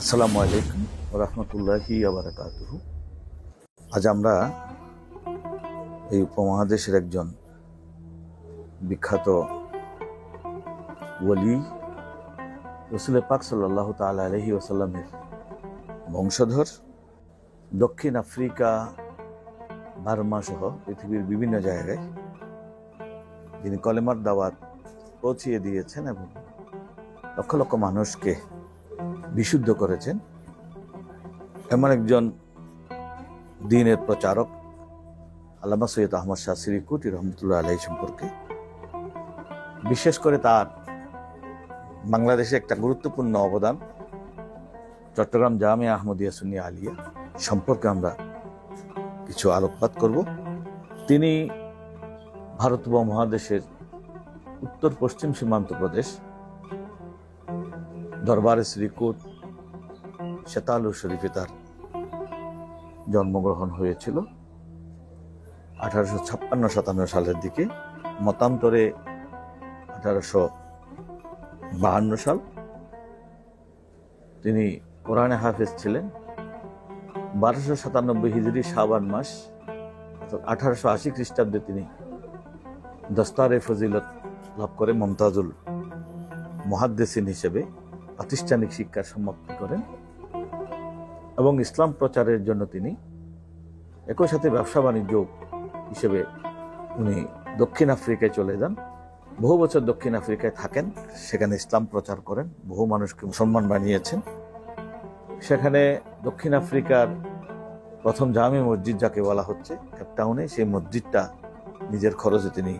আসসালামু আলাইকুম ওয়া রাহমাতুল্লাহি ওয়া বারাকাতুহু। আজ আমরা এই উপমহাদেশের একজন বিখ্যাত ওলি রাসূল পাক সাল্লাল্লাহু তাআলা আলাইহি ওয়াসাল্লামের বংশধর, দক্ষিণ আফ্রিকা, বার্মা সহ পৃথিবীর বিভিন্ন জায়গায় যিনি কলেমার দাওয়াত পৌঁছিয়ে দিয়েছেন এবং লক্ষ লক্ষ মানুষকে বিশুদ্ধ করেছেন, এমন একজন দ্বীনের প্রচারক আল্লামা সৈয়দ আহমদ শাহ সিরিকুটি রহমতুল্লাহ আলাইহি সম্পর্কে, বিশেষ করে তার বাংলাদেশে একটা গুরুত্বপূর্ণ অবদান চট্টগ্রাম জামিয়া আহমদিয়া সুন্নিয়া আলিয়া সম্পর্কে আমরা কিছু আলোকপাত করব। তিনি ভারত উপমহাদেশের উত্তর পশ্চিম সীমান্ত প্রদেশ দরবারে শ্রীকোট শেতালু শরীফে তার জন্মগ্রহণ হয়েছিল 1856-57 সালের দিকে, মতান্তরে 1852 সাল। তিনি কোরআনে হাফেজ ছিলেন। 1297 হিজরি শাবান মাস অর্থাৎ 1880 খ্রিস্টাব্দে তিনি দস্তারে ফজিলত লাভ করে মুমতাজুল মুহাদ্দিসিন হিসেবে প্রাতিষ্ঠানিক শিক্ষার সমাপ্তি করেন এবং ইসলাম প্রচারের জন্য তিনি একই সাথে ব্যবসা বাণিজ্য হিসেবে উনি দক্ষিণ আফ্রিকায় চলে যান। বহু বছর দক্ষিণ আফ্রিকায় থাকেন, সেখানে ইসলাম প্রচার করেন, বহু মানুষকে মুসলমান বানিয়েছেন। সেখানে দক্ষিণ আফ্রিকার প্রথম জামে মসজিদ যাকে বলা হচ্ছে কেপটাউনে, সেই মসজিদটা নিজের খরচে তিনি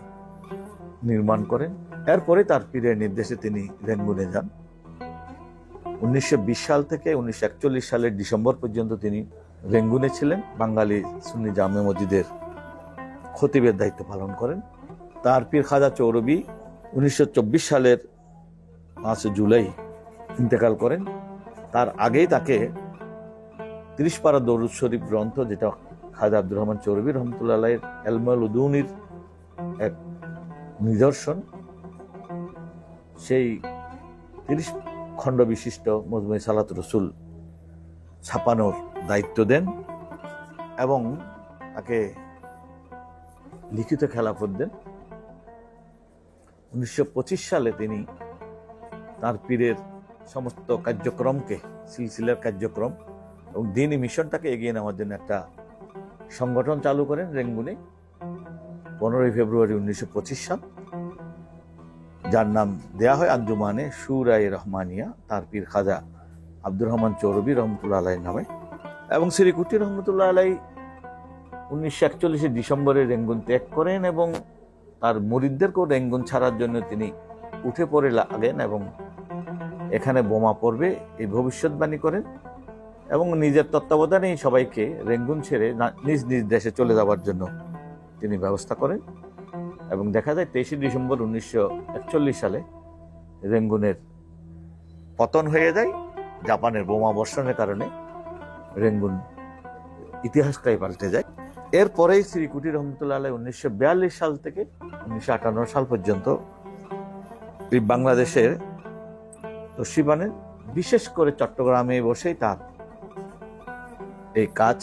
নির্মাণ করেন। এরপরে তার পীরের নির্দেশে তিনি রেঙ্গুনে যান। 1920 সাল থেকে 1941 সালের ডিসেম্বর পর্যন্ত তিনি রেঙ্গুনে ছিলেন, বাঙালি সুন্নি জামে মসজিদের খতিবের দায়িত্ব পালন করেন। তার পীর খাজা চৌরবি 1924 সালের 5 জুলাই ইন্তেকাল করেন। তার আগেই তাকে 30 পারা দরুদ শরীফ গ্রন্থ, যেটা খাজা আব্দুর রহমান চৌরবি রহমতুল্লাহ আলাইহির এলমুল উদুনির এক নিদর্শন, সেই 30 খণ্ড বিশিষ্ট মজমুয়ে সালাত রসুল ছাপানোর দায়িত্ব দেন এবং তাকে লিখিত খেলাফত দেন। 1925 সালে তিনি তার পীরের সমস্ত কার্যক্রমকে, সিলসিলার কার্যক্রম এবং দ্বীনি মিশনটাকে এগিয়ে নেওয়ার জন্য একটা সংগঠন চালু করেন রেঙ্গুনে। 15 ফেব্রুয়ারি 1925 সাল, যার নাম দেয়া হয় আঞ্জুমানে শুরায়ে রহমানিয়া, তার পীর খাজা আব্দুর রহমান চৌরবি রহমতুল্লাহ আলাইহির নামে। এবং সিরিকুটি রহমতুল্লাহ আলাইহি 1941 ডিসেম্বরে রেঙ্গুন ত্যাগ করেন এবং তার মুরিদদেরকেও রেঙ্গুন ছাড়ার জন্য তিনি উঠে পড়ে লাগেন এবং এখানে বোমা পড়বে এই ভবিষ্যৎবাণী করেন এবং নিজের তত্ত্বাবধানেই সবাইকে রেঙ্গুন ছেড়ে নিজ নিজ দেশে চলে যাওয়ার জন্য তিনি ব্যবস্থা করেন। এবং দেখা যায় 23 ডিসেম্বর 1941 সালে রেঙ্গুনের পতন হয়ে যায় জাপানের বোমা বর্ষণের কারণে। রেঙ্গুন ইতিহাসটাই পাল্টে যায়। এরপরেই শ্রীকুটি রহমতুল্লাহ আলাইহি 1942 সাল থেকে 1958 সাল পর্যন্ত বাংলাদেশের তশরিফানের, বিশেষ করে চট্টগ্রামে বসেই তার এই কাজ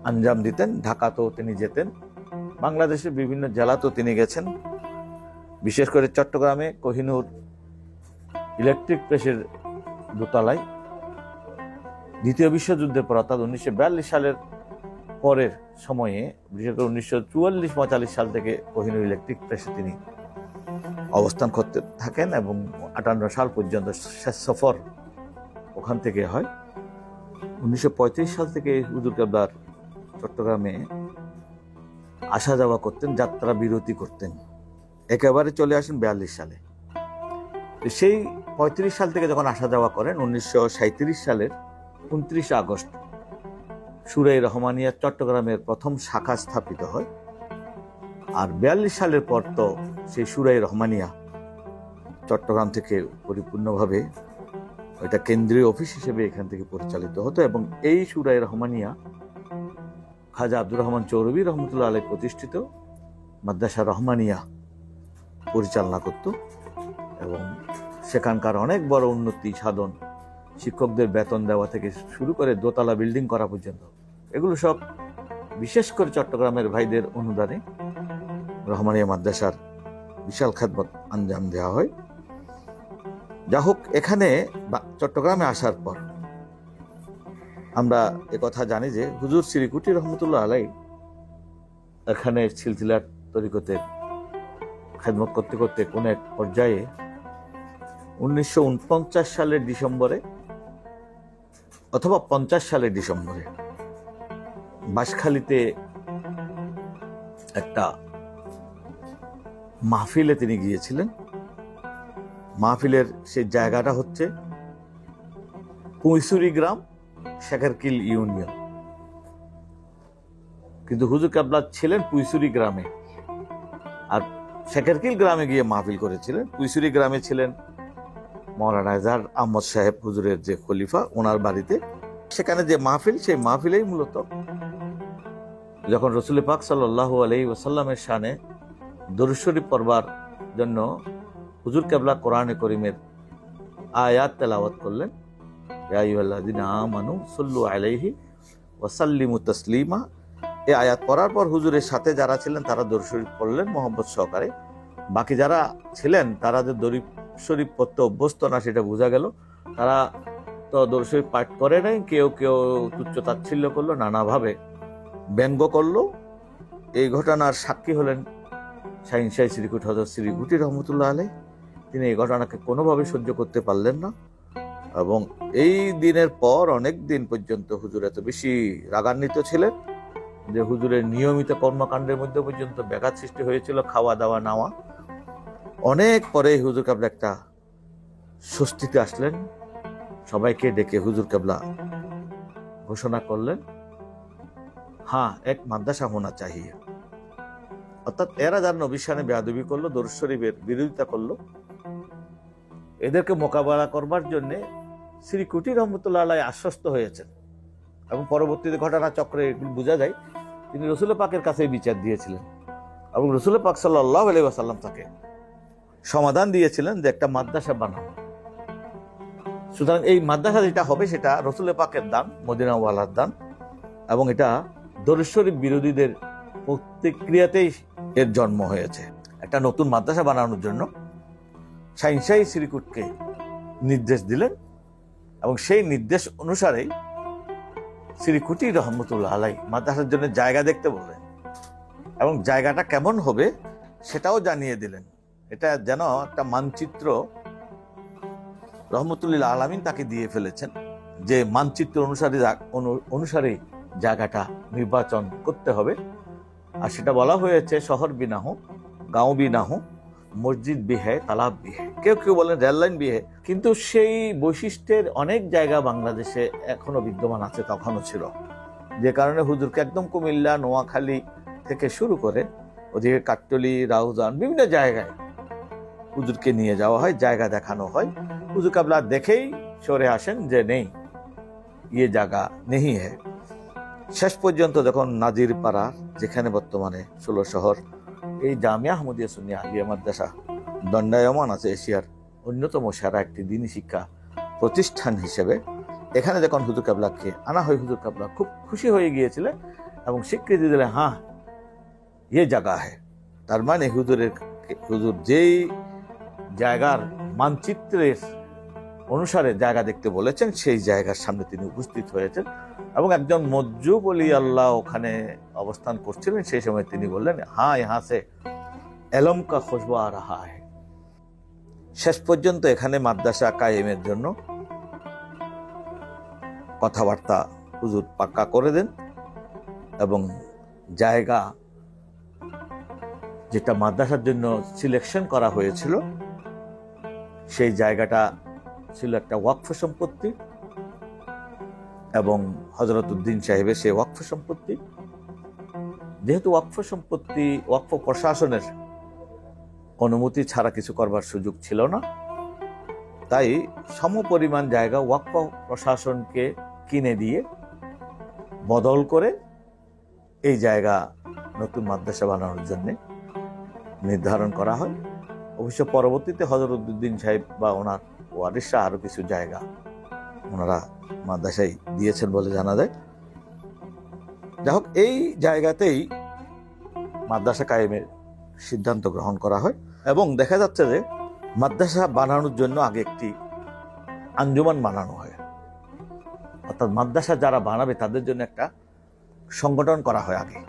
আঞ্জাম দিতেন। ঢাকাতেও তিনি যেতেন, বাংলাদেশের বিভিন্ন জেলাতেও তিনি গেছেন। বিশেষ করে চট্টগ্রামে কোহিনূর ইলেকট্রিক প্রেসের দোতলায় দ্বিতীয় বিশ্বযুদ্ধের পর অর্থাৎ 1942 সালের পরের সময়ে, বিশেষ করে 1944-45 সাল থেকে কোহিনূর ইলেকট্রিক প্রেসে তিনি অবস্থান করতে থাকেন এবং 58 সাল পর্যন্ত শেষ সফর ওখান থেকে হয়। 1935 সাল থেকে হুজুর কেবলার চট্টগ্রামে আসা যাওয়া করতেন, যাত্রা বিরতি করতেন, একেবারে চলে আসেন 42 সালে। সেই 35 সাল থেকে যখন আসা যাওয়া করেন, 1937 সালের 29 আগস্ট শুরায়ে রহমানিয়া চট্টগ্রামের প্রথম শাখা স্থাপিত হয়। আর 42 সালের পর তো সেই শুরায়ে রহমানিয়া চট্টগ্রাম থেকে পরিপূর্ণভাবে এটা কেন্দ্রীয় অফিস হিসেবে এখান থেকে পরিচালিত হতো এবং এই শুরায়ে রহমানিয়া খাজা আব্দুর রহমান চৌরবি রহমতুল্লাহ আলাইহি প্রতিষ্ঠিত মাদ্রাসা রহমানিয়া পরিচালনা করত এবং সেখানকার অনেক বড় উন্নতি সাধন শিক্ষকদের বেতন দেওয়া থেকে শুরু করে দোতলা বিল্ডিং করা পর্যন্ত এগুলো সব বিশেষ করে চট্টগ্রামের ভাইদের অনুদানে রহমানিয়া মাদ্রাসার বিশাল খেদমত আঞ্জাম দেওয়া হয়। যা হোক, এখানে চট্টগ্রামে আসার পর আমরা একথা জানি যে হুজুর শ্রীকুটি রহমতুল্লাহ আলাই এখানে সিলসিলার তরিকতের খেদমত করতে করতে কোন এক পর্যায়ে 1949 সালের ডিসেম্বরে অথবা 50 সালের ডিসেম্বরে বাঁশখালীতে একটা মাহফিলে তিনি গিয়েছিলেন। মাহফিলের সেই জায়গাটা হচ্ছে পুঁইসুরি গ্রাম, শেখারকিল ইউনিয়ন। কিন্তু হুজুর কেবলা ছিলেন পুঁইসুরি গ্রামে, আর শেখারকিল গ্রামে গিয়ে মাহফিল করেছিলেন। পুঁইসুরি গ্রামে ছিলেন মৌলানা এজার আহমদ সাহেব হুজুরের যে খলিফা, ওনার বাড়িতে। সেখানে যে মাহফিল, সেই মাহফিলেই মূলত যখন রসুল পাক সাল্লাল্লাহু আলাইহি ওয়াসাল্লামের শানে দরুদ শরীফ পড়বার জন্য হুজুর কেবলা কোরআনে করিমের আয়াত তেলাওয়াত করলেন, ইয়া আইয়ুহাল্লাযিনা আমানু সাল্লু আলাইহি ওয়া সাল্লিমু তাসলিমা। এই আয়াত পড়ার পর হুজুরের সাথে যারা ছিলেন তারা দরুদ শরীফ পড়লেন মহব্বত সহকারে। বাকি যারা ছিলেন তারা যে দরুদ শরীফ পড়তে অভ্যস্ত না সেটা বোঝা গেল। তারা তো দরুদ শরীফ পাঠ করে নাই, কেউ কেউ তুচ্ছ তাচ্ছিল্য করলো, নানাভাবে ব্যঙ্গ করলো। এই ঘটনার সাক্ষী হলেন শাহীন শাহী শ্রীকুটি হযরত শ্রীকুটি রহমতুল্লাহ আলাইহি। তিনি এই ঘটনাকে কোনোভাবে সহ্য করতে পারলেন না, এবং এই দিনের পর অনেক দিন পর্যন্ত হুজুর এত বেশি রাগান্বিত ছিলেন যে হুজুরের নিয়মিত কর্মকাণ্ডের মধ্যে পর্যন্ত ব্যাঘাত সৃষ্টি হয়েছিল, খাওয়া দাওয়া নেওয়া। অনেক পরে হুজুর কেবলা একটা স্বস্তিতে আসলেন। সবাইকে ডেকে হুজুর কেবলা ঘোষণা করলেন, হ্যাঁ, এক মাদ্রাসা হোনা চাহিয়ে। অর্থাৎ এরা যার নবীর শানে বেয়াদবি করলো, দরুদ শরীফের বিরোধিতা করলো, এদেরকে মোকাবেলা করবার জন্য শ্রীকুটি রহমতুল্লাহ আলাইহি আশ্বস্ত হয়েছেন। এবং পরবর্তীতে ঘটনা চক্রে এগুলো বোঝা যায়, তিনি রসুল পাকের কাছে বিচার দিয়েছিলেন এবং রসুল পাক সাল্লাল্লাহু আলাইহি ওয়াসাল্লাম তাকে সমাধান দিয়েছিলেন যে একটা মাদ্রাসা বানাও। সুতরাং এই মাদ্রাসা যেটা হবে সেটা রসুল পাকের দান, মদিনা ওয়ালার দান, এবং এটা দরুদ শরীফ বিরোধীদের প্রতিক্রিয়াতেই এর জন্ম হয়েছে। একটা নতুন মাদ্রাসা বানানোর জন্য শাহীন শাহী শ্রীকুটকে নির্দেশ দিলেন, এবং সেই নির্দেশ অনুসারেই শ্রীকুটি রহমতুল্লাহ আলাইহি মাদ্রাসার জন্য জায়গা দেখতে বললেন, এবং জায়গাটা কেমন হবে সেটাও জানিয়ে দিলেন। এটা যেন একটা মানচিত্র রহমতুল্লাহ আলামিন তাকে দিয়ে ফেলেছেন, যে মানচিত্র অনুসারে জায়গাটা নির্বাচন করতে হবে। আর সেটা বলা হয়েছে শহর বিনাহ, গাঁও বিনাহ, মসজিদ বিহে, তালাব বিহে, কেউ কেউ বলেন রেললাইন বিহে। কিন্তু সেই বৈশিষ্ট্যের অনেক জায়গা বাংলাদেশে এখনো বিদ্যমান আছে, তখনও ছিল। যে কারণে হুজুরকে একদম কুমিল্লা, নোয়াখালী থেকে শুরু করে ওদিকে কাট্টলি, রাউজান, বিভিন্ন জায়গায় হুজুরকে নিয়ে যাওয়া হয়, জায়গা দেখানো হয়। হুজুর কাবলা দেখেই সরে আসেন যে নেই, ইয়ে জায়গা নেই হ্যাঁ। শেষ পর্যন্ত যখন নাজিরপাড়া, যেখানে বর্তমানে 16 শহর, এই জামিয়া আহমদিয়া সুন্নিয়া আলিয়া মাদ্রাসা দণ্ডায়মান আছে এশিয়ার অন্যতম সেরা একটি দ্বীনি শিক্ষা প্রতিষ্ঠান হিসেবে, এখানে যখন হুজুর কাবলাকে আনা হয়, হুজুর কাবলা খুব খুশি হয়ে গিয়েছিলেন এবং স্বীকৃতি দিলেন, হ্যাঁ ইয়ে জায়গা হ্যাঁ। তার মানে হুজুর যেই জায়গার মানচিত্রের অনুসারে জায়গা দেখতে বলেছেন, সেই জায়গার সামনে তিনি উপস্থিত হয়েছেন, এবং একজন মজ্জুব ওলি আল্লাহ ওখানে অবস্থান করছিলেন। সেই সময় তিনি বললেন, হ্যাঁ ইহা সে এলম কা খুশবু আ রাহা হ্যায়। শেষ পর্যন্ত এখানে মাদ্রাসা কায়েমের জন্য কথাবার্তা হুজুর পাক্কা করে দেন, এবং জায়গা যেটা মাদ্রাসার জন্য সিলেকশন করা হয়েছিল, সেই জায়গাটা ছিল একটা ওয়াকফ সম্পত্তি, এবং হযরত উদ্দিন সাহেবের সেই ওয়াকফ সম্পত্তি। যেহেতু ওয়াকফ সম্পত্তি ওয়াকফ প্রশাসনের অনুমতি ছাড়া কিছু করবার সুযোগ ছিল না, তাই সমপরিমাণ জায়গা ওয়াকফ প্রশাসনকে কিনে দিয়ে বদল করে এই জায়গা নতুন মাদ্রাসা বানানোর জন্য নির্ধারণ করা হয়। অবশ্য পরবর্তীতে হযরত উদ্দিন সাহেব বা ওনার ওয়ারিসরা আরো কিছু জায়গা ওনারা মাদ্রাসায় দিয়েছেন বলে জানা যায়। যাই হোক, এই জায়গাতেই মাদ্রাসা কায়েমের সিদ্ধান্ত গ্রহণ করা হয় এবং দেখা যাচ্ছে যে মাদ্রাসা বানানোর জন্য আগে একটি আঞ্জুমান বানানো হয়, অর্থাৎ মাদ্রাসা যারা বানাবে তাদের জন্য একটা সংগঠন করা হয় আগে,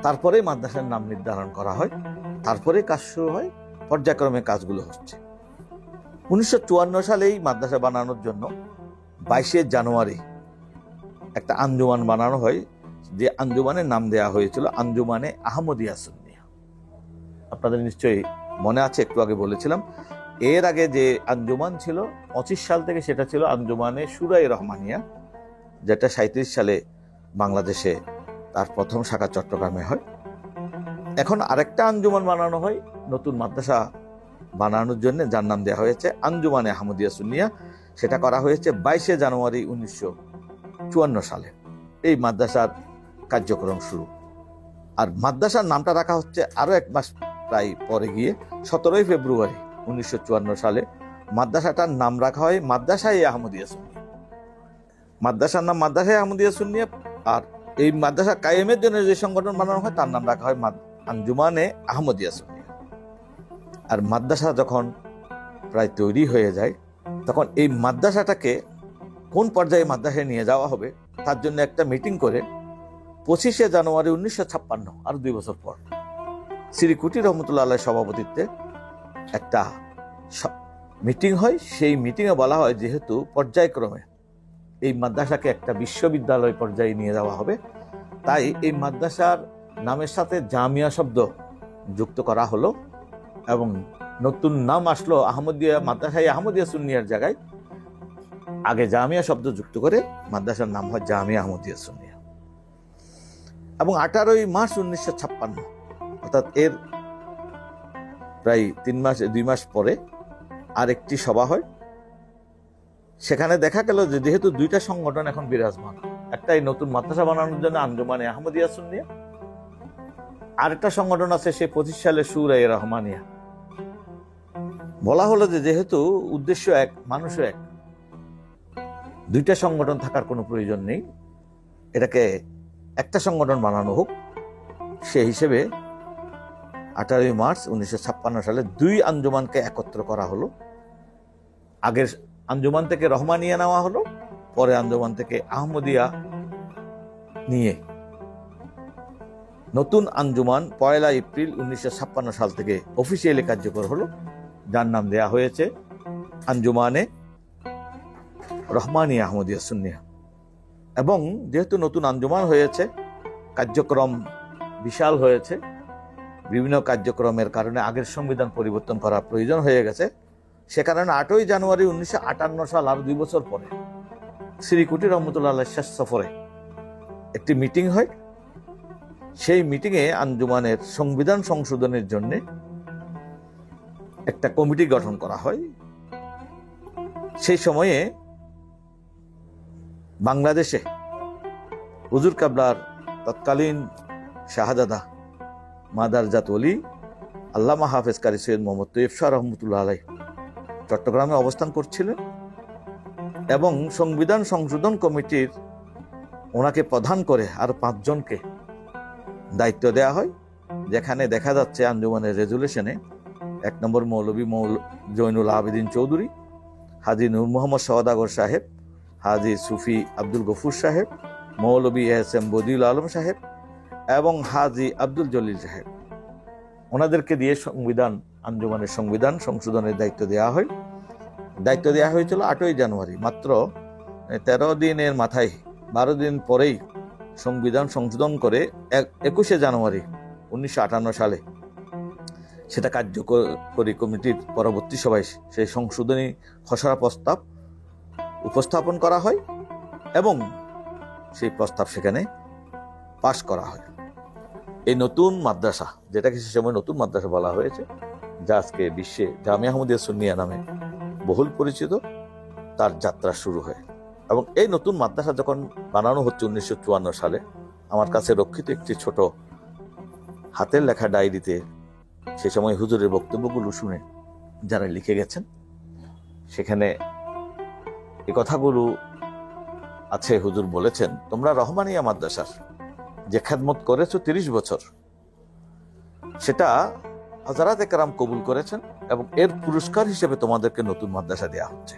তারপরে মাদ্রাসার নাম নির্ধারণ করা হয়, তারপরে কাজ শুরু হয়, পর্যায়ক্রমে কাজগুলো হচ্ছে। 1954 সালেই মাদ্রাসা বানানোর জন্য 22 জানুয়ারি একটা আঞ্জুমান বানানো হয়, যে আঞ্জুমানের নাম দেয়া হয়েছিল আঞ্জুমানে আহমদিয়া সুন্নিয়া। আপনাদের নিশ্চয়ই মনে আছে, একটু আগে বলেছিলাম। এর আগে যে আঞ্জুমান ছিল 25 সাল থেকে, সেটা ছিল আঞ্জুমানে শুরায়ে রহমানিয়া, যেটা 37 সালে বাংলাদেশে তার প্রথম শাখা চট্টগ্রামে হয়। এখন আরেকটা আঞ্জুমান বানানো হয় নতুন মাদ্রাসা বানানোর জন্য, যার নাম দেওয়া হয়েছে আঞ্জুমানে আহমদিয়া সুন্নিয়া। সেটা করা হয়েছে 22 জানুয়ারি 1954 সালে। এই মাদ্রাসার কার্যক্রম শুরু। আর মাদ্রাসার নামটা রাখা হচ্ছে আরো এক মাস প্রায় পরে গিয়ে 17 ফেব্রুয়ারি 1954 সালে মাদ্রাসাটার নাম রাখা হয় মাদ্রাসায়ে আহমদিয়া সুন্নিয়া। মাদ্রাসার নাম মাদ্রাসায়ে আহমদিয়া সুন্নিয়া। আর এই মাদ্রাসা কায়েমের জন্য যে সংগঠন বানানো হয় তার নাম রাখা হয় আঞ্জুমানে আহমদিয়া সুন্নিয়া। আর মাদ্রাসা যখন প্রায় তৈরি হয়ে যায়, তখন এই মাদ্রাসাটাকে কোন পর্যায়ে মাদ্রাসায় নিয়ে যাওয়া হবে তার জন্য একটা মিটিং করে 25 জানুয়ারি 1956, আর 2 বছর পর, শ্রী কুটি রহমতুল্লাহ আলাইহির সভাপতিত্বে একটা মিটিং হয়। সেই মিটিংয়ে বলা হয়, যেহেতু পর্যায়ক্রমে এই মাদ্রাসাকে একটা বিশ্ববিদ্যালয় পর্যায়ে নিয়ে যাওয়া হবে, তাই এই মাদ্রাসার নামের সাথে জামিয়া শব্দ যুক্ত করা হলো এবং নতুন নাম আসলো আহমদিয়া, মাদ্রাসায়ে আহমদিয়া সুন্নিয়ার জায়গায় আগে জামিয়া শব্দ যুক্ত করে মাদ্রাসার নাম হয় জামিয়া আহমদিয়া সুন্নিয়া। এবং 18 মার্চ 1956, অর্থাৎ এর প্রায় 2 মাস পরে আরেকটি সভা হয়। সেখানে দেখা গেল যে যেহেতু দুইটা সংগঠন এখন বিরাজমান, একটা এই নতুন মাদ্রাসা বানানোর জন্য আঞ্জুমানে আহমদিয়া সুন্নিয়া, আরেকটা সংগঠন আছে সে 25 সালে শুরায়ে রহমানিয়া। বলা হলো যে যেহেতু উদ্দেশ্য এক, মানুষও এক, দুইটা সংগঠন থাকার কোনো প্রয়োজন নেই, এটাকে একটা সংগঠন বানানো হোক। সেই হিসেবে 18 মার্চ 1956 সালে 2 আঞ্জুমানকে একত্র করা হলো। আগের আঞ্জুমান থেকে রহমানিয়া নেওয়া হলো, পরে আঞ্জুমান থেকে আহমদিয়া নিয়ে নতুন আঞ্জুমান 1 এপ্রিল 1956 সাল থেকে অফিসিয়ালি কার্যকর হলো, যার নাম দেয়া হয়েছে আঞ্জুমানে রহমানিয়া আহমদিয়া সুন্নিয়া। এবং যেহেতু নতুন আঞ্জুমান হয়েছে, কার্যক্রম বিশাল হয়েছে, বিভিন্ন কার্যক্রমের কারণে আগের সংবিধান পরিবর্তন করা প্রয়োজন হয়ে গেছে। সে কারণে 8 জানুয়ারি 1958 সাল, আর 2 বছর পরে, শ্রী কুটি রহমতুল্লাহ আলাইহির শেষ সফরে একটি মিটিং হয়। সেই মিটিংয়ে আঞ্জুমানের সংবিধান সংশোধনের জন্য একটা কমিটি গঠন করা হয়। সেই সময়ে বাংলাদেশে হুজুর কাবলার তৎকালীন শাহজাদা মাদারজাত ওলি আল্লামা হাফেজ কারি সৈয়দ মোহাম্মদ তৈয়ব শাহ রহমতুল্লাহ আলাইহি চট্টগ্রামে অবস্থান করছিলেন এবং সংবিধান সংশোধন কমিটির ওনাকে প্রধান করে আরো 5 জনকে দায়িত্ব দেয়া হয়। যেখানে দেখা যাচ্ছে আঞ্জুমানের রেজুলেশনে 1 নম্বর মৌলভী জৈনুল আবেদিন চৌধুরী, হাজী নূর মোহাম্মদ সওদাগর সাহেব, হাজী সুফি আব্দুল গফুর সাহেব, মৌলভী এহসান বদিউল আলম সাহেব এবং হাজী আব্দুল জলিল সাহেব, ওনাদেরকে দিয়ে আঞ্জুমানের সংবিধান সংশোধনের দায়িত্ব দেওয়া হয়। দায়িত্ব দেওয়া হয়েছিল 8 জানুয়ারি, মাত্র 13 দিনের মাথায়, 12 দিন পরেই সংবিধান সংশোধন করে 21 জানুয়ারি 1958 সালে সেটা কার্যকরী কমিটির পরবর্তী সভায় সেই সংশোধনী খসড়া প্রস্তাব উপস্থাপন করা হয় এবং সেই প্রস্তাব সেখানে পাশ করা হয়। এই নতুন মাদ্রাসা, যেটাকে সে সময় নতুন মাদ্রাসা বলা হয়েছে, যা আজকে বিশ্বে জামিয়া আহমদিয়া সুন্নিয়া নামে বহুল পরিচিত, তার যাত্রা শুরু হয়। এবং এই নতুন মাদ্রাসা যখন বানানো হচ্ছে 1954 সালে, আমার কাছে রক্ষিত একটি ছোট হাতের লেখা ডায়েরিতে সে সময় হুজুরের বক্তব্যগুলো শুনে যারা লিখে গেছেন, সেখানে এই কথাগুলো আছে হুজুর বলেছেন, তোমরা রহমানিয়া মাদ্রাসার যে খেদমত করেছো 30 বছর, সেটা হযরত کرام কবুল করেছেন এবং এর পুরস্কার হিসেবে তোমাদেরকে নতুন মাদ্রাসা দেওয়া হচ্ছে।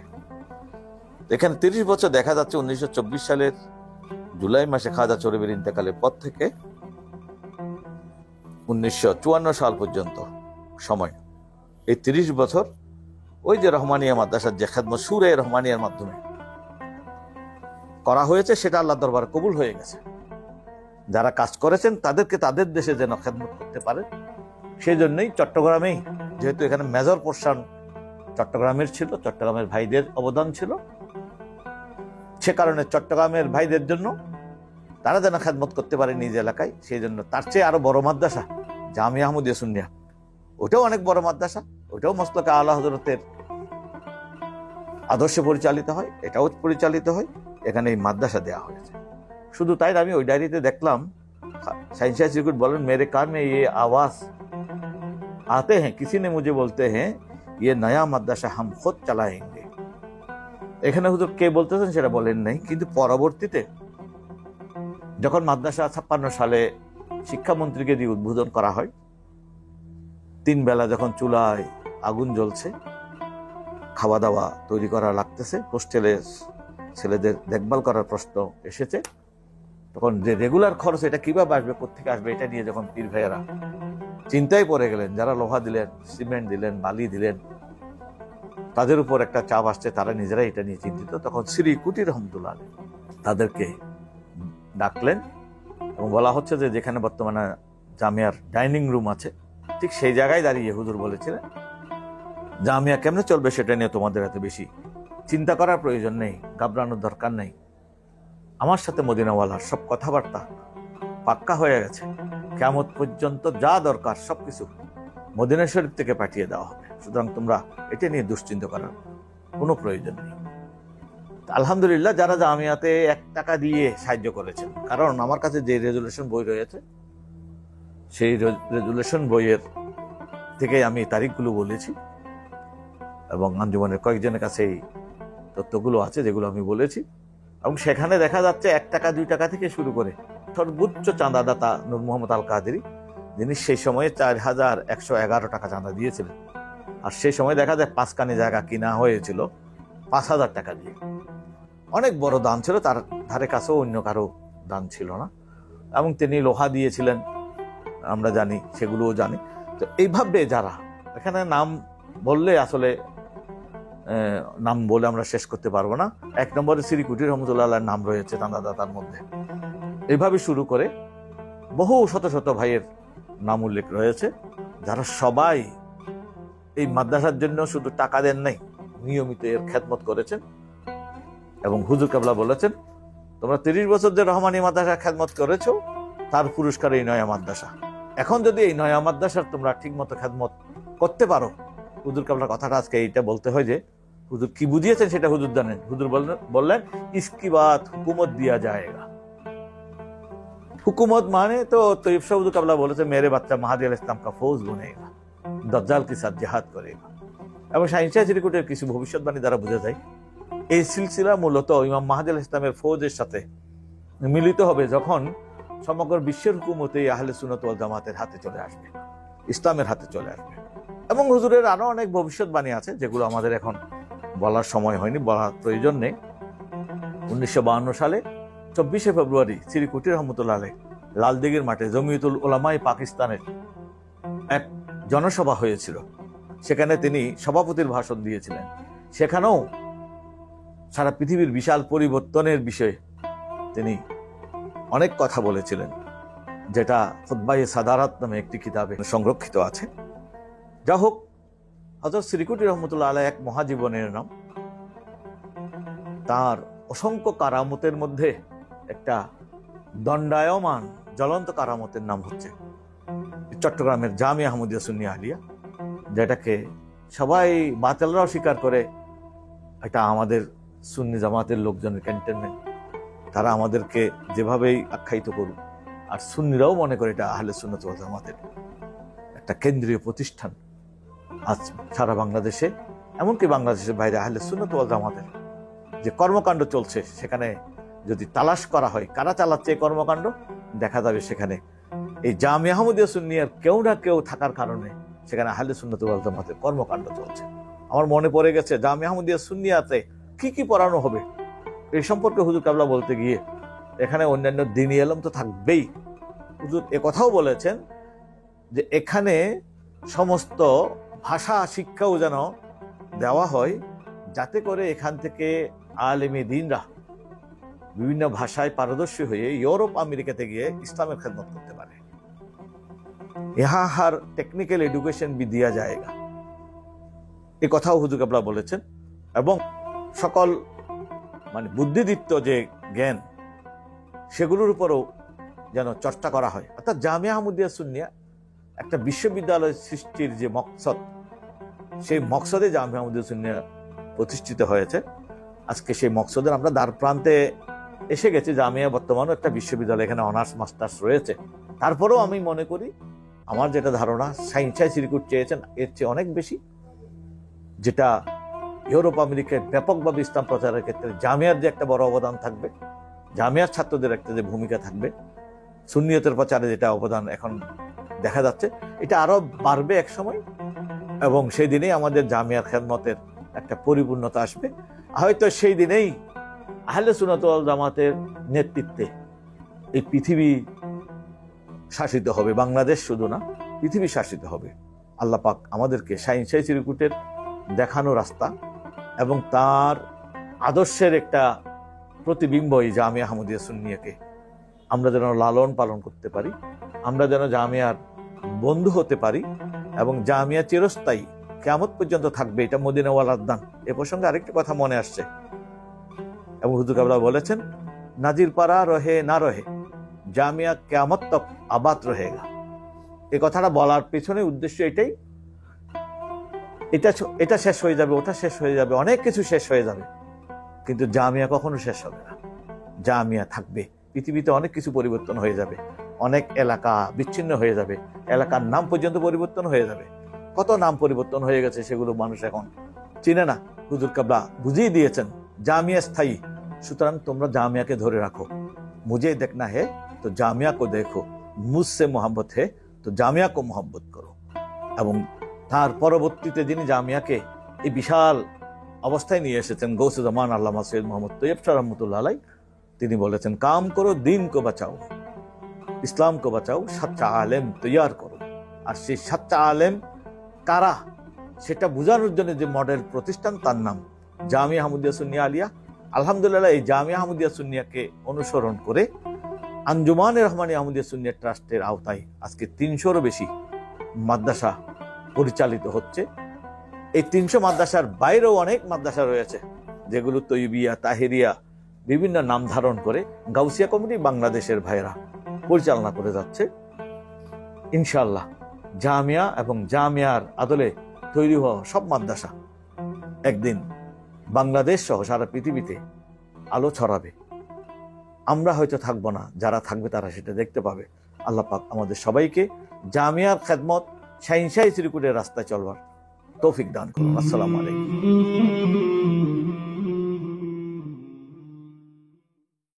এখানে 30 বছর দেখা যাচ্ছে 1924 সালের জুলাই মাসে খাজা চৌরবির ইন্তেকালের পর থেকে 1954 সাল পর্যন্ত সময়, এই 30 বছর ওই যে রহমানিয়া মাদ্রাসার যে খেদমত সুরে রহমানিয়ার মাধ্যমে করা হয়েছে, সেটা আল্লাহ দরবারে কবুল হয়ে গেছে। যারা কাজ করেছেন তাদেরকে তাদের দেশে যেন খেদমত করতে পারে, সেই জন্যই চট্টগ্রামেই, যেহেতু এখানে মেজর পোর্শন চট্টগ্রামের ছিল, চট্টগ্রামের ভাইদের অবদান ছিল, সে কারণে চট্টগ্রামের ভাইদের জন্য তারা যেন খেদমত করতে পারে নিজ এলাকায়, সেই জন্য তার চেয়ে আরো বড় মাদ্রাসা জামিয়া আহমদিয়া সুন্নিয়া, ওটাও অনেক বড় মাদ্রাসা, ওটাও মসলকে আলা হযরতের আদর্শে পরিচালিত হয়, এটাও পরিচালিত হয়, এখানে এই মাদ্রাসা দেওয়া হয়েছে। শুধু তাই আমি ওই ডায়েরিতে দেখলাম সাইন্সিয়া সিকুট বলেন, মেরে কান মে ये आवाज आते हैं, किसी ने मुझे बोलते हैं ये नया মাদ্রাসা हम खुद चलाएंगे। এখানে হুজুর কে বলতেছেন সেটা বলেন নাই, কিন্তু পরবর্তীতে যখন মাদ্রাসা 56 সালে শিক্ষামন্ত্রীকে দিয়ে উদ্বোধন করা হয়, 3 বেলা যখন চুলায় আগুন জ্বলছে, খাওয়া দাওয়া তৈরি করা লাগতেছে, হোস্টেলে ছেলেদের দেখভাল করার প্রশ্ন এসেছে, তখন যে রেগুলার খরচ এটা কিভাবে আসবে, কোথেকে আসবে, এটা নিয়ে যখন পীর ভাইয়েরা চিন্তায় পড়ে গেলেন, যারা লোহা দিলেন, সিমেন্ট দিলেন, বালি দিলেন, তাদের উপর একটা চাপ আসছে, তারা নিজেরাই এটা নিয়ে চিন্তিত, তখন শ্রী কুটি রহমতুল্লাহ তাদেরকে ডাকলেন এবং বলা হচ্ছে যে যেখানে বর্তমানে জামিয়ার ডাইনিং রুম আছে, ঠিক সেই জায়গায় দাঁড়িয়ে হুজুর বলেছিলেন, জামিয়া কেমনে চলবে সেটা নিয়ে তোমাদের এত বেশি চিন্তা করার প্রয়োজন নেই, ঘাবড়ানোর দরকার নেই, আমার সাথে মদিনাওয়ালার সব কথাবার্তা পাক্কা হয়ে গেছে, কিয়ামত পর্যন্ত যা দরকার সবকিছু মদিনা শরীফ থেকে পাঠিয়ে দেওয়া হবে, সুতরাং তোমরা এটা নিয়ে দুশ্চিন্তা করার কোনো প্রয়োজন নেই। আলহামদুলিল্লাহ, যারা জামিয়াতে 1 টাকা দিয়ে সাহায্য করেছেন, কারণ আমার কাছে যে রেজুলেশন বই রয়েছে, সেই রেজুলেশন বইয়ের থেকে আমি তারিখগুলো বলেছি এবং আঞ্জুমানের কয়েকজনের কাছে এই তথ্যগুলো আছে যেগুলো আমি বলেছি, এবং সেখানে দেখা যাচ্ছে 1 টাকা 2 টাকা থেকে শুরু করে সর্বোচ্চ চাঁদাদাতা নূর মোহাম্মদ আল কাদেরী, যিনি সেই সময়ে 4111 টাকা চাঁদা দিয়েছিলেন, আর সেই সময় দেখা যায় 5 কানি জায়গা কিনা হয়েছিল 5000 টাকা দিয়ে। অনেক বড় দান ছিল, তার ধারে কাছেও অন্য কারো দান ছিল না, এবং তিনি লোহা দিয়েছিলেন আমরা জানি, সেগুলোও জানি। তো এইভাবে যারা, এখানে নাম বললে আসলে নাম বলে আমরা শেষ করতে পারবো না, 1 নম্বরে শ্রী কুটি রহমতুল্লাহ নাম রয়েছে চাঁদাদাতার মধ্যে, এইভাবে শুরু করে বহু শত শত ভাইয়ের নাম উল্লেখ রয়েছে, যারা সবাই এই মাদ্রাসার জন্য শুধু টাকা দেন নাই, নিয়মিত এর খেদমত করেছেন। এবং হুজুর কেবলা বলেছেন, তোমরা 30 বছর যে রহমানি মাদ্রাসা খেদমত করেছো, তার পুরস্কার এই নয়া মাদ্রাসা। এখন যদি এই নয়া মাদ্রাসার তোমরা ঠিক মতো খেদমত করতে পারো, হুজুর কেবলার কথাটা আজকে এইটা বলতে হয় যে হুজুর কি বুঝিয়েছেন সেটা হুজুর জানেন। হুজুর বললেন ইসকি বাত হুকুমত দিয়া যায়গা। হুকুমত মানে তো তৈয়ব শাহ হুজুর কেবলা বলেছে, মেরে বাচ্চা মাহাদি আল ইসলাম কা ফৌজ বনেগা, দজ্জাল কি সাথ জিহাদ করেগা। এবং সাইন্সিয়া চিরিকুটের কিছু ভবিষ্যৎবাণী দ্বারা বোঝা যায় এই সিলসিলা মূলত ইমাম মাহাদি আল ইসলামের ফৌজের সাথে মিলিত হবে যখন সমগ্র বিশ্বের হুকুমতে আহলে সুন্নাত ওয়াল জামাতের হাতে চলে আসবে, ইসলামের হাতে চলে আসবে। এবং হুজুরের আরো অনেক ভবিষ্যৎবাণী আছে যেগুলো আমাদের এখন বলার সময় হয়নি, বলার প্রয়োজন নেই। 1952 সালে 24শে ফেব্রুয়ারি শ্রী কুটি রহমতুল্লাহ আলাইহ লালদিঘির মাঠে জমিয়তুল উলামায়ে পাকিস্তানের এক জনসভা হয়েছিল, সেখানে তিনি সভাপতির ভাষণ দিয়েছিলেন। সেখানেও সারা পৃথিবীর বিশাল পরিবর্তনের বিষয়ে তিনি অনেক কথা বলেছিলেন, যেটা খুতবায়ে সাদারাত নামে একটি কিতাবে সংরক্ষিত আছে। যা হোক, হযরত শ্রী কুটি রহমতুল্লাহ আলাইহ এক মহাজীবনের নাম। তার অসংখ্য কারামতের মধ্যে একটা দণ্ডায়মান জ্বলন্ত কারামতের নাম হচ্ছে চট্টগ্রামের জামিয়া আহমদিয়া সুন্নিয়া আলিয়া, যেটাকে সবাই বাতিলরাও স্বীকার করে এটা আমাদের সুন্নি জামাতের লোকজনের ক্যান্টনমেন্ট। তারা আমাদেরকে যেভাবেই আখ্যায়িত করুক, আর সুন্নিরাও মনে করে এটা আহলে সুন্নাত ওয়াল জামাতের একটা কেন্দ্রীয় প্রতিষ্ঠান। আজ সারা বাংলাদেশে, এমনকি বাংলাদেশের বাইরে আহলে সুন্নাত ওয়াল জামাতের যে কর্মকাণ্ড চলছে সেখানে যদি তালাশ করা হয় কারা চালাচ্ছে এই কর্মকাণ্ড, দেখা যাবে সেখানে এই জামিয়া আহমদিয়া সুন্নিয়ার কেউ না কেউ থাকার কারণে সেখানে আহলে সুন্নাত ওয়াল জামাতের কর্মকাণ্ড চলছে। আমার মনে পড়ে গেছে জামিয়া আহমদিয়া সুন্নিয়াতে কি কি পড়ানো হবে এই সম্পর্কে হুজুর কাবলা বলতে গিয়ে, এখানে অন্যান্য দ্বীনি ইলম তো থাকবেই। হুজুর একথাও বলেছেন যে এখানে সমস্ত ভাষা শিক্ষাও যেন দেওয়া হয়, যাতে করে এখান থেকে আলেমে দ্বীনরা বিভিন্ন ভাষায় পারদর্শী হয়ে ইউরোপ আমেরিকাতে গিয়ে ইসলামের খেদমত করতে পারে। यहाँ हर टेक्निकल एडुकेशन भी दिया जाएगा, এই কথাও হুজুর কাবলা বলেছেন। এবং সকল মানে বুদ্ধিদীপ্ত যে জ্ঞান সেগুলোর উপরও যেন চর্চা করা হয়। অর্থাৎ জামিয়া আহমদিয়া সুন্নিয়া একটা বিশ্ববিদ্যালয় সৃষ্টির যে মকসদ, সেই মকসদে জামিয়া আহমদিয়া সুন্নিয়া প্রতিষ্ঠিত হয়েছে। আজকে সেই মকসদের আমরা দ্বার প্রান্তে এসে গেছি। জামিয়া বর্তমানে একটা বিশ্ববিদ্যালয়, এখানে অনার্স মাস্টার্স রয়েছে। তারপরেও আমি মনে করি, আমার যেটা ধারণা, সাইন্সাই সিরিকুট চেয়েছেন এর চেয়ে অনেক বেশি, যেটা ইউরোপ আমেরিকায় ব্যাপকভাবে ইসলাম প্রচারের ক্ষেত্রে জামিয়ার যে একটা বড় অবদান থাকবে, জামিয়ার ছাত্রদের একটা যে ভূমিকা থাকবে, সুন্নিয়তের প্রচারে যেটা অবদান এখন দেখা যাচ্ছে, এটা আরো বাড়বে এক সময়। এবং সেই দিনেই আমাদের জামিয়ার খেদমতের একটা পরিপূর্ণতা আসবে। হয়তো সেই দিনেই আহলে সুন্নাত ওয়াল জামাতের নেতৃত্বে এই পৃথিবী শাসিত হবে, বাংলাদেশ শুধু না, পৃথিবী শাসিত হবে। আল্লাহ পাক আমাদেরকে সাইন্সাই সিরিকুটের দেখানো রাস্তা এবং তার আদর্শের একটা প্রতিবিম্ব এই জামিয়া আহমদিয়া সুন্নিয়াকে আমরা যেন লালন পালন করতে পারি, আমরা যেন জামিয়ার বন্ধু হতে পারি এবং জামিয়া চিরস্থায়ী কিয়ামত পর্যন্ত থাকবে, এটা মদিনা ওয়াল আদনান। এ প্রসঙ্গে আরেকটি কথা মনে আসছে, এবং হুজুর কাবলা বলেছেন, নাজির পারা রহে না রহে জামিয়া কিয়ামত তক আবাদ রহেগা। এই কথাটা বলার পেছনে উদ্দেশ্য এটাই, এটা শেষ হয়ে যাবে, ওটা শেষ হয়ে যাবে, অনেক কিছু শেষ হয়ে যাবে, কিন্তু জামিয়া কখনো শেষ হবে না। জামিয়া থাকবে। পৃথিবীতে অনেক কিছু পরিবর্তন হয়ে যাবে, অনেক এলাকা বিচ্ছিন্ন হয়ে যাবে, এলাকার নাম পর্যন্ত পরিবর্তন হয়ে যাবে। কত নাম পরিবর্তন হয়ে গেছে, সেগুলো মানুষ এখন চিনে না। হুজুর কাবলা বুঝিয়ে দিয়েছেন জামিয়া স্থায়ী, সুতরাং তোমরা জামিয়াকে ধরে রাখো। মুঝে দেখনা হে তো জামিয়া কো দেখো, মুঝসে মোহাম্মত হে তো জামিয়া কো মোহাম্মত করো। এবং তার পরবর্তীতে যিনি জামিয়াকে এই বিশাল অবস্থায় নিয়ে এসেছেন, গৌসে জামান আল্লামা সৈয়দ মোহাম্মদ তৈয়ব শাহ রহমতুল্লাহ আলাই, তিনি বলেছেন, কাম করো দিন কো বাঁচাও, ইসলাম কো বাঁচাও, সাচ্চা আলেম তৈয়ার করো। আর সেই সাচ্চা আলেম কারা সেটা বোঝানোর জন্য যে মডেল প্রতিষ্ঠান, তার নাম জামিয়া আহমদিয়া সুন্নিয়া আলিয়া। আলহামদুলিল্লাহ, এই জামিয়া আহমদিয়া সুন্নিয়াকে অনুসরণ করে আঞ্জুমান রহমানী আহমদিয়া সুন্নিয়া ট্রাস্টের আওতায় আজকে 300-রও বেশি মাদ্রাসা পরিচালিত হচ্ছে। এই 300 মাদ্রাসার বাইরেও অনেক মাদ্রাসা রয়েছে, যেগুলো তৈবিয়া, তাহেরিয়া বিভিন্ন নাম ধারণ করে গাউসিয়া কমিটি বাংলাদেশের ভাইরা পরিচালনা করে যাচ্ছে। ইনশাআল্লাহ জামিয়া এবং জামিয়ার আদলে তৈরি হওয়া সব মাদ্রাসা একদিন বাংলাদেশ সহ সারা পৃথিবীতে আলো ছড়াবে। আমরা হয়তো থাকবো না, যারা থাকবে তারা সেটা দেখতে পাবে। আল্লাহ পাক আমাদের সবাইকে জামিয়ার খেদমত, সাইন্সাই সিরিকুটের রাস্তায় চলবার তৌফিক দান করুন। আসসালামু আলাইকুম।